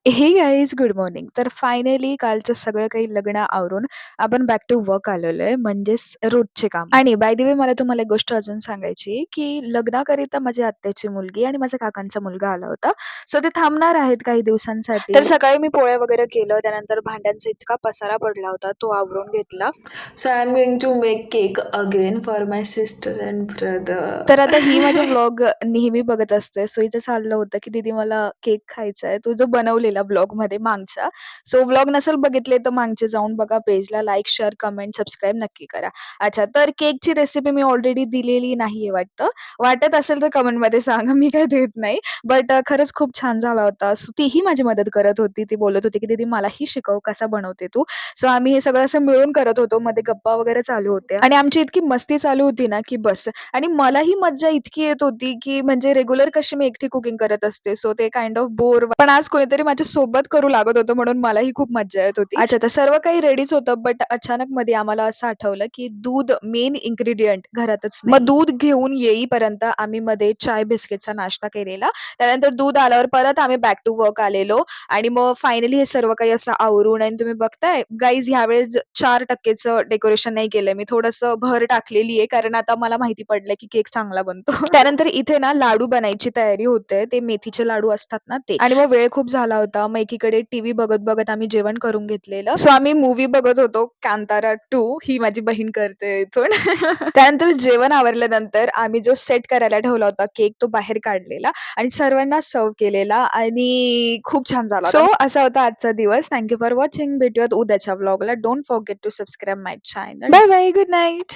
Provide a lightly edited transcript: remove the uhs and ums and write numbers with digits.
हे guys good morning. तर finally कालचं सगळं काही लग्न आवरून आपण बॅक टू वर्क आलेलो आहे, म्हणजेच रोजचे काम. आणि बाय द वे मला तुम्हाला एक गोष्ट अजून सांगायची आहे, की लग्नाकरिता माझ्या आत्याची मुलगी आणि माझ्या काकांचा मुलगा आला होता. सो ते थांबणार आहेत काही दिवसांसाठी. तर सकाळी मी पोळ्या वगैरे केलं. त्यानंतर भांड्यांचा इतका पसारा पडला होता, तो आवरून घेतला. So I'm going to make cake again for my sister and brother. तर आता ही माझे व्लॉग नेहमी बघत असते. सो हिचं चाललं होतं, की "दीदी मला केक खायचा आहे." तो जो बनवलेला व्लॉगमध्ये मागच्या. सो व्लॉग नसेल बघितले तर मागचे जाऊन बघा पेजला लाईक, शेअर, कमेंट, सबस्क्राईब नक्की करा. अच्छा, तर केकची रेसिपी मी ऑलरेडी दिलेली नाहीये वाटतं. वाटत असेल तर कमेंटमध्ये सांगा, मी काही देत नाही. बट खरंच खूप छान झाला होता. सो तीही माझी मदत करत होती. ती बोलत होती, की "दीदी मलाही शिकव, कसा बनवते तू?" सो आम्ही हे सगळं असं मिळून करत होतो. मध्ये गप्पा वगैरे चालू होत्या आणि आमची इतकी मस्ती चालू होती ना, की बस. आणि मलाही मज्जा इतकी येत होती, की म्हणजे रेग्युलर कशी मी एकटी कुकिंग करत असते, सो ते काइंड ऑफ बोर. पण आज कोणीतरी माझ्या सोबत करू लागत होतं म्हणून मलाही खूप मज्जा येत होती. अच्छा, तर सर्व काही रेडीच होतं, बट अचानक मध्ये आम्हाला असं आठवलं, की दूध मेन इन्ग्रीडियंट घरातच नाही. मग दूध घेऊन येईपर्यंत आम्ही मध्ये चाय बिस्किटचा नाश्ता केलेला. त्यानंतर दूध आल्यावर परत आम्ही बॅक टू वर्क आलेलो आणि मग फायनली हे सर्व काही असं आवरून आणि तुम्ही बघताय गाईज ह्यावेळेस 4%चं डेकोरेशन नाही केलंय मी. थोडंसं भर टाकलेली आहे कारण आता मला माहिती पडलंय की केक चांगला बनतो. त्यानंतर इथे ना लाडू बनायची तयारी होते. ते मेथीचे लाडू असतात ना ते. आणि मग वेळ खूप झाला होता. मग एकीकडे टीव्ही बघत-बघत आम्ही जेवण करून घेतलेलं. सो आम्ही मूव्ही बघत होतो कांतारा 2 ही माझी बहीण करते इथून. त्यानंतर जेवण आवरल्यानंतर आम्ही जो सेट करायला ठेवला होता केक तो बाहेर काढलेला आणि सर्वांना सर्व्ह केलेला आणि खूप छान झाला होता. सो असा होता आजचा दिवस. Thank you for watching. भेटूयात उद्याच्या व्लॉगला. Don't forget to subscribe my channel. Bye bye. Good night.